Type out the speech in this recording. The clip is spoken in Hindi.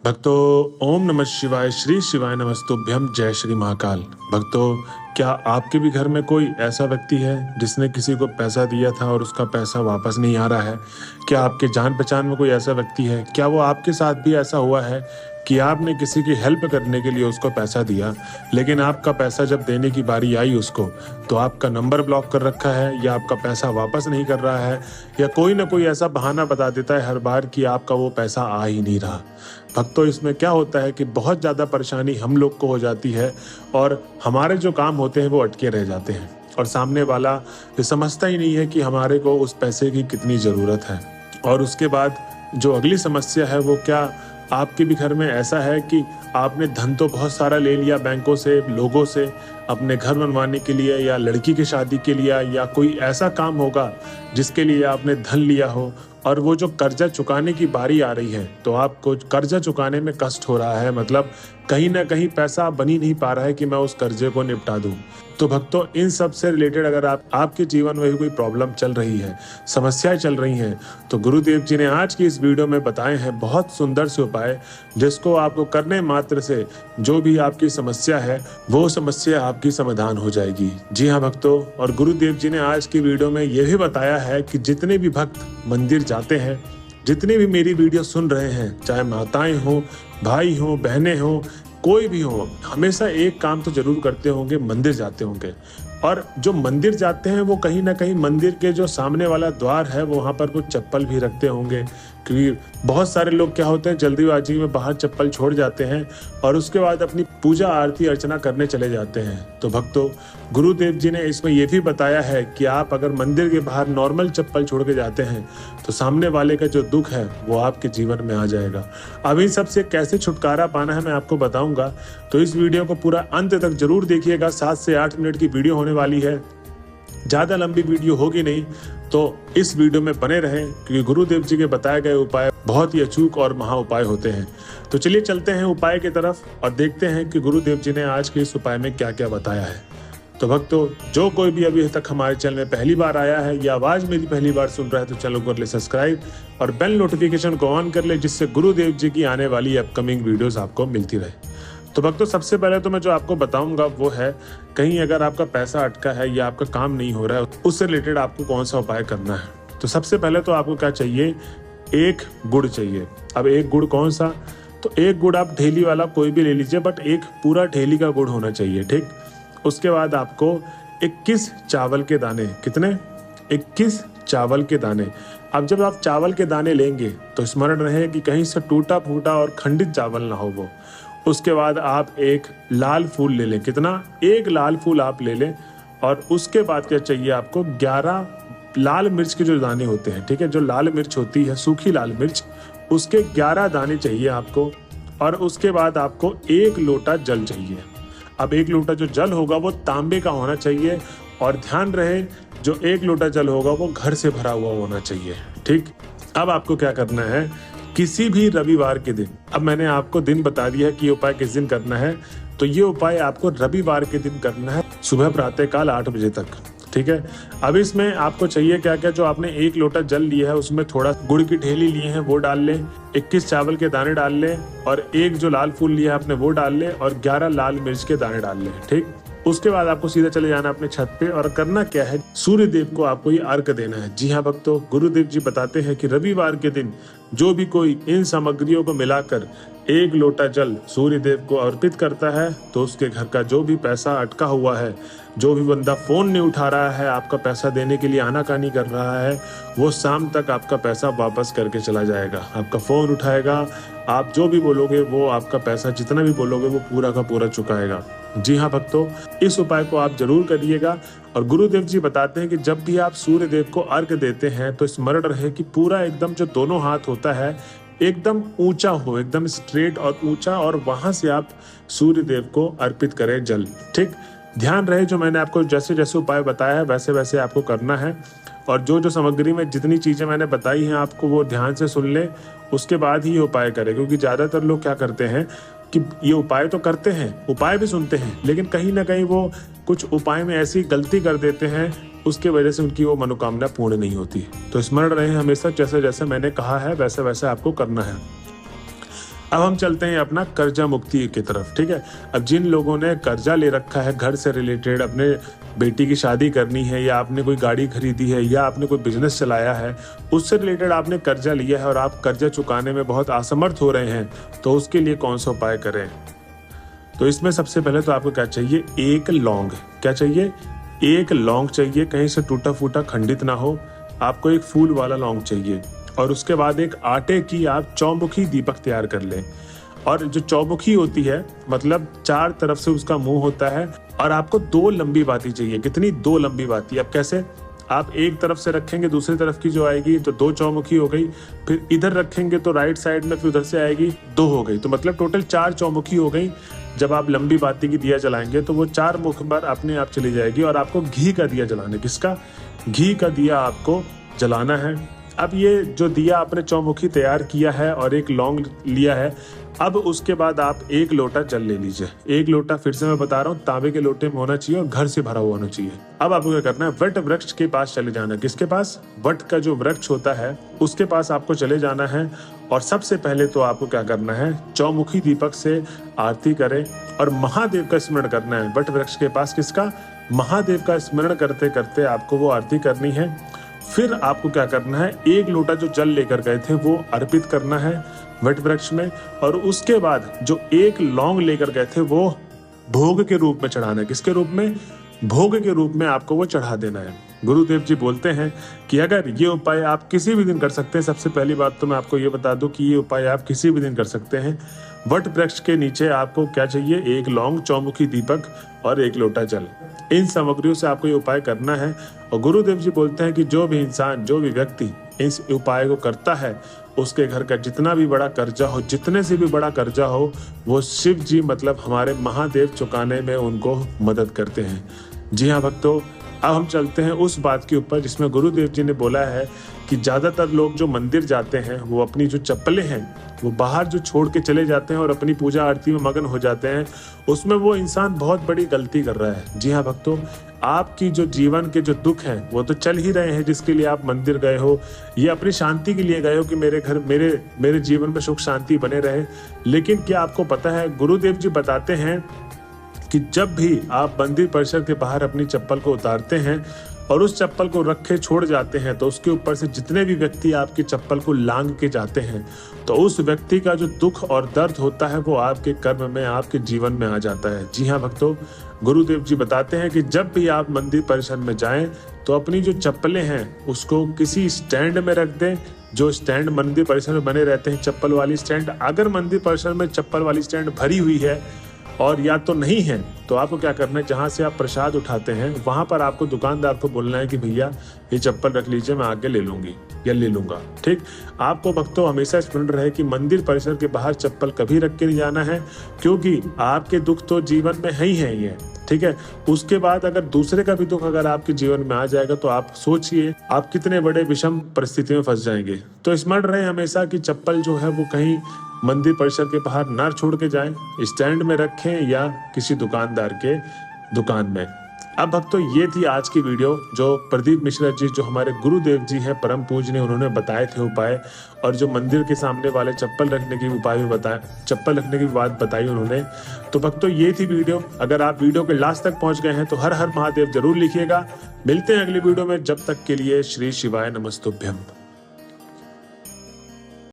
भक्तों, ओम नमः शिवाय, श्री शिवाय नमस्तुभ्यम, जय श्री महाकाल। भक्तों, क्या आपके भी घर में कोई ऐसा व्यक्ति है जिसने किसी को पैसा दिया था और उसका पैसा वापस नहीं आ रहा है? क्या आपके जान पहचान में कोई ऐसा व्यक्ति है? क्या वो आपके साथ भी ऐसा हुआ है कि आपने किसी की हेल्प करने के लिए उसको पैसा दिया, लेकिन आपका पैसा जब देने की बारी आई उसको, तो आपका नंबर ब्लॉक कर रखा है या आपका पैसा वापस नहीं कर रहा है, या कोई ना कोई ऐसा बहाना बता देता है हर बार कि आपका वो पैसा आ ही नहीं रहा? भक्तों, इसमें क्या होता है कि बहुत ज़्यादा परेशानी हम लोग को हो जाती है और हमारे जो काम होते हैं वो अटके रह जाते हैं, और सामने वाला ये समझता ही नहीं है कि हमारे को उस पैसे की कितनी ज़रूरत है। और उसके बाद जो अगली समस्या है वो क्या, आपके भी घर में ऐसा है कि आपने धन तो बहुत सारा ले लिया बैंकों से, लोगों से, अपने घर बनवाने के लिए या लड़की की शादी के लिए, या कोई ऐसा काम होगा जिसके लिए आपने धन लिया हो, और वो जो कर्जा चुकाने की बारी आ रही है तो आपको कर्जा चुकाने में कष्ट हो रहा है, मतलब कहीं ना कहीं पैसा बन ही नहीं पा रहा है कि मैं उस कर्जे को निपटा दूं। तो भक्तों, इन सब से रिलेटेड अगर आपके जीवन में भी कोई प्रॉब्लम चल रही है, समस्याएं चल रही हैं, तो गुरुदेव जी ने आज की इस वीडियो में बताए हैं बहुत सुंदर से उपाय, जिसको आपको करने मात्र से जो भी आपकी समस्या है वो समस्या आपकी समाधान हो जाएगी। जी हाँ भक्तों, और गुरुदेव जी ने आज की वीडियो में यह भी बताया है कि जितने भी भक्त मंदिर जाते हैं, जितने भी मेरी वीडियो सुन रहे हैं, चाहे माताएं हो, भाई हो, बहनें हो, कोई भी हो, हमेशा एक काम तो जरूर करते होंगे, मंदिर जाते होंगे। और जो मंदिर जाते हैं वो कहीं ना कहीं मंदिर के जो सामने वाला द्वार है वहाँ पर कुछ चप्पल भी रखते होंगे, क्योंकि बहुत सारे लोग क्या होते हैं जल्दीबाजी में बाहर चप्पल छोड़ जाते हैं और उसके बाद अपनी पूजा आरती अर्चना करने चले जाते हैं। तो भक्तों, गुरुदेव जी ने इसमें यह भी बताया है कि आप अगर मंदिर के बाहर नॉर्मल चप्पल छोड़ के जाते हैं तो सामने वाले का जो दुख है वो आपके जीवन में आ जाएगा। अब इन सबसे कैसे छुटकारा पाना है मैं आपको बताऊंगा, तो इस वीडियो को पूरा अंत तक जरूर देखिएगा। 7 से 8 मिनट की वीडियो होने वाली है, ज़्यादा लंबी वीडियो होगी नहीं, तो इस वीडियो में बने रहें, क्योंकि गुरुदेव जी के बताए गए उपाय बहुत ही अचूक और महा उपाय होते हैं। तो चलिए चलते हैं उपाय की तरफ और देखते हैं कि गुरुदेव जी ने आज के इस उपाय में क्या क्या बताया है। तो भक्तों, जो कोई भी अभी तक हमारे चैनल में पहली बार आया है या आवाज़ मेरी पहली बार सुन रहा है तो चैनल को कर ले सब्सक्राइब और बेल नोटिफिकेशन को ऑन कर ले, जिससे गुरुदेव जी की आने वाली अपकमिंग वीडियोज़ आपको मिलती रहे। तो भक्तों, सबसे पहले तो मैं जो आपको बताऊंगा वो है, कहीं अगर आपका पैसा अटका है या आपका काम नहीं हो रहा है, उससे रिलेटेड आपको कौन सा उपाय करना है। तो सबसे पहले तो आपको क्या चाहिए, एक गुड़ चाहिए। अब एक गुड़ कौन सा, तो एक गुड़ आप ढेली वाला कोई भी ले लीजिए, बट एक पूरा ढेली का गुड़ होना चाहिए, ठीक। उसके बाद आपको 21 चावल के दाने, कितने, 21 चावल के दाने। अब जब आप चावल के दाने लेंगे तो स्मरण रहे कि कहीं से टूटा फूटा और खंडित चावल ना हो वो। उसके बाद आप एक लाल फूल ले लें, कितना, एक लाल फूल आप ले लें। और उसके बाद क्या चाहिए आपको, 11 लाल मिर्च के जो दाने होते हैं, ठीक है, जो लाल मिर्च होती है, सूखी लाल मिर्च, उसके 11 दाने चाहिए आपको। और उसके बाद आपको 1 लोटा जल चाहिए। अब 1 लोटा जो जल होगा वो तांबे का होना चाहिए, और ध्यान रहे जो 1 लोटा जल होगा वो घर से भरा हुआ होना चाहिए, ठीक। अब आपको क्या करना है, किसी भी रविवार के दिन, अब मैंने आपको दिन बता दिया कि ये उपाय किस दिन करना है, तो ये उपाय आपको रविवार के दिन करना है, सुबह प्रातःकाल 8 बजे तक, ठीक है। अब इसमें आपको चाहिए क्या क्या, जो आपने 1 लोटा जल लिया है उसमें थोड़ा गुड़ की ढेली लिए हैं वो डाल लें, 21 चावल के दाने डाल लें, और एक जो लाल फूल लिया है आपने वो डाल लें, और 11 लाल मिर्च के दाने डाल लें, ठीक। उसके बाद आपको सीधा चले जाना अपने छत पे, और करना क्या है, सूर्य देव को आपको ये अर्घ देना है। जी हाँ भक्तों, गुरुदेव जी बताते हैं कि रविवार के दिन जो भी कोई इन सामग्रियों को मिलाकर 1 लोटा जल सूर्य देव को अर्पित करता है, तो उसके घर का जो भी पैसा अटका हुआ है, जो भी बंदा फोन नहीं उठा रहा है, आपका पैसा देने के लिए आनाकानी कर रहा है, वो शाम तक आपका पैसा वापस करके चला जाएगा। आपका फोन उठाएगा, आप जो भी बोलोगे वो आपका पैसा जितना भी बोलोगे वो पूरा का पूरा चुकाएगा। जी हाँ भक्तों, इस उपाय को आप जरूर करिएगा। और गुरुदेव जी बताते हैं कि जब भी आप सूर्य देव को अर्घ देते हैं तो स्मरण रहे कि पूरा एकदम जो दोनों हाथ होता है एकदम ऊंचा हो, एकदम स्ट्रेट और ऊंचा, और वहां से आप सूर्य देव को अर्पित करें जल, ठीक। ध्यान रहे जो मैंने आपको जैसे जैसे उपाय बताया है वैसे वैसे आपको करना है, और जो जो सामग्री में जितनी चीजें मैंने बताई हैं आपको वो ध्यान से सुन ले, उसके बाद ही ये उपाय करें। क्योंकि ज्यादातर लोग क्या करते हैं कि ये उपाय तो करते हैं, उपाय भी सुनते हैं, लेकिन कहीं ना कहीं वो कुछ उपाय में ऐसी गलती कर देते हैं, उसके वजह से उनकी वो मनोकामना पूर्ण नहीं होती। तो स्मरण रहे हमेशा जैसे जैसे मैंने कहा है वैसे वैसे आपको करना है। अब हम चलते हैं अपना कर्जा मुक्ति की तरफ। ठीक है, अब जिन लोगों ने कर्जा ले रखा है घर से रिलेटेड, अपने बेटी की शादी करनी है या आपने कोई गाड़ी खरीदी है या आपने कोई बिजनेस चलाया है, उससे रिलेटेड आपने कर्जा लिया है और आप कर्जा चुकाने में बहुत असमर्थ हो रहे हैं, तो उसके लिए कौन सा उपाय करें? तो इसमें सबसे पहले तो आपको क्या चाहिए, एक लौंग। क्या चाहिए? एक लौंग चाहिए, कहीं से टूटा फूटा खंडित ना हो। आपको एक फूल वाला लौंग चाहिए और उसके बाद एक आटे की आप चौमुखी दीपक तैयार कर लें। और जो चौमुखी होती है मतलब 4 तरफ से उसका मुंह होता है और आपको 2 लंबी बाती चाहिए। कितनी? 2 लंबी बाती। अब कैसे? आप एक तरफ से रखेंगे, दूसरी तरफ की जो आएगी तो 2 चौमुखी हो गई, फिर इधर रखेंगे तो राइट साइड में फिर उधर से आएगी 2 हो गई, तो मतलब टोटल 4 चौमुखी हो गई। जब आप लंबी बाती की दिया जलाएंगे तो वो 4 मुख पर अपने आप चली जाएगी और आपको घी का दिया जलाना है। किसका? घी का दिया आपको जलाना है। अब ये जो दिया आपने चौमुखी तैयार किया है और एक लौंग लिया है, अब उसके बाद आप 1 लोटा जल ले लीजिए। 1 लोटा, फिर से मैं बता रहा हूँ, तांबे के लोटे में होना चाहिए और घर से भरा हुआ होना चाहिए। अब आपको क्या करना है, वट वृक्ष के पास चले जाना है। किसके पास? वट का जो वृक्ष होता है उसके पास आपको चले जाना है और सबसे पहले तो आपको क्या करना है, चौमुखी दीपक से आरती करें और महादेव का स्मरण करना है। वट वृक्ष के पास किसका? महादेव का स्मरण करते करते आपको वो आरती करनी है। फिर आपको क्या करना है, 1 लोटा जो जल लेकर गए थे वो अर्पित करना है वट वृक्ष में और उसके बाद जो 1 लौंग लेकर गए थे वो भोग के रूप में चढ़ाना है। किसके रूप में? भोग के रूप में आपको वो चढ़ा देना है। गुरुदेव जी बोलते हैं कि अगर ये उपाय आप किसी भी दिन कर सकते हैं, सबसे पहली बात तो मैं आपको ये बता दूं कि ये उपाय आप किसी भी दिन कर सकते हैं। वट वृक्ष के नीचे आपको क्या चाहिए, 1 लौंग, चौमुखी दीपक और 1 लोटा जल। इन सामग्रियों से आपको ये उपाय करना है और गुरुदेव जी बोलते हैं कि जो भी इंसान, जो भी व्यक्ति इस उपाय को करता है, उसके घर का जितना भी बड़ा कर्जा हो, जितने से भी बड़ा कर्जा हो, वो शिव जी मतलब हमारे महादेव चुकाने में उनको मदद करते हैं। जी हाँ भक्तों, अब हम चलते हैं उस बात के ऊपर जिसमें गुरुदेव जी ने बोला है कि ज्यादातर लोग जो मंदिर जाते हैं वो अपनी जो चप्पलें हैं वो बाहर जो छोड़ के चले जाते हैं और अपनी पूजा आरती में मगन हो जाते हैं, उसमें वो इंसान बहुत बड़ी गलती कर रहा है। जी हाँ भक्तों, आपकी जो जीवन के जो दुख हैं वो तो चल ही रहे हैं, जिसके लिए आप मंदिर गए हो, ये अपनी शांति के लिए गए हो कि मेरे घर मेरे जीवन में सुख शांति बने रहे। लेकिन क्या आपको पता है, गुरुदेव जी बताते हैं कि जब भी आप मंदिर परिसर के बाहर अपनी चप्पल को उतारते हैं और उस चप्पल को रखे छोड़ जाते हैं तो उसके ऊपर से जितने भी व्यक्ति आपकी चप्पल को लांग के जाते हैं तो उस व्यक्ति का जो दुख और दर्द होता है वो आपके कर्म में, आपके जीवन में आ जाता है। जी हाँ भक्तों, गुरुदेव जी बताते हैं कि जब भी आप मंदिर परिसर में जाएं तो अपनी जो चप्पलें हैं उसको किसी स्टैंड में रख दें। जो स्टैंड मंदिर परिसर में बने रहते हैं, चप्पल वाली स्टैंड, अगर मंदिर परिसर में चप्पल वाली स्टैंड भरी हुई है और या तो नहीं है तो आपको क्या करना है, जहां से आप प्रसाद उठाते हैं वहां पर आपको दुकानदार को बोलना है कि भैया ये चप्पल रख लीजिए, मैं आगे ले लूंगी या ले लूंगा। ठीक, आपको भक्तों हमेशा स्मरण रहे कि मंदिर परिसर के बाहर चप्पल कभी रख के नहीं जाना है, क्योंकि आपके दुख तो जीवन में है ही है ये। ठीक है, उसके बाद अगर दूसरे का भी दुख अगर आपके जीवन में आ जाएगा तो आप सोचिए आप कितने बड़े विषम परिस्थिति में फंस जाएंगे। तो स्मरण रहे हमेशा कि चप्पल जो है वो कहीं मंदिर परिसर के बाहर ना छोड़ के जाएं, स्टैंड में रखें या किसी दुकानदार के दुकान में। अब भक्तों ये थी आज की वीडियो जो प्रदीप मिश्रा जी, जो हमारे गुरुदेव जी हैं परम पूजनीय, उन्होंने बताए थे उपाय, और जो मंदिर के सामने वाले चप्पल रखने की उपाय भी बताया, चप्पल रखने की बात बताई उन्होंने। तो भक्तों ये थी वीडियो। अगर आप वीडियो के लास्ट तक पहुंच गए हैं तो हर हर महादेव जरूर लिखिएगा। मिलते हैं अगली वीडियो में, जब तक के लिए श्री शिवाय नमस्तुभ्यम।